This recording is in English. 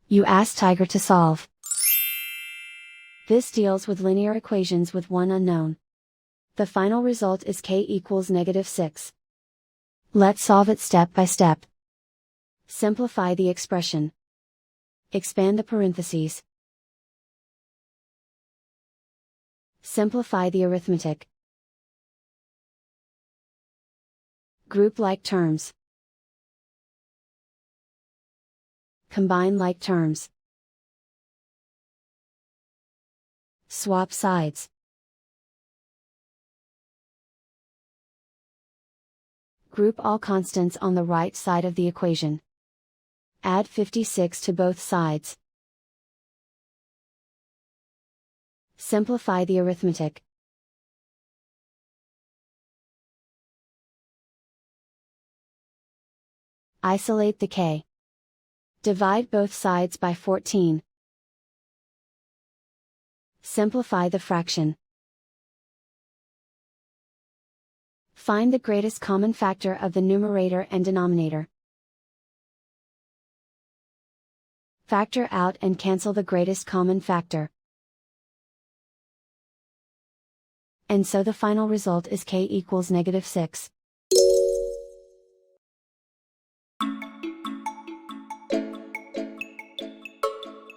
You ask Tiger to solve. This deals with linear equations with one unknown. The final result is k equals -6. Let's solve it step by step. Simplify the expression. Expand the parentheses. Simplify the arithmetic. Group like terms. Combine like terms. Swap sides. Group all constants on the right side of the equation. Add 56 to both sides. Simplify the arithmetic. Isolate the k. Divide both sides by 14. Simplify the fraction. Find the greatest common factor of the numerator and denominator. Factor out and cancel the greatest common factor. And so the final result is k equals -6.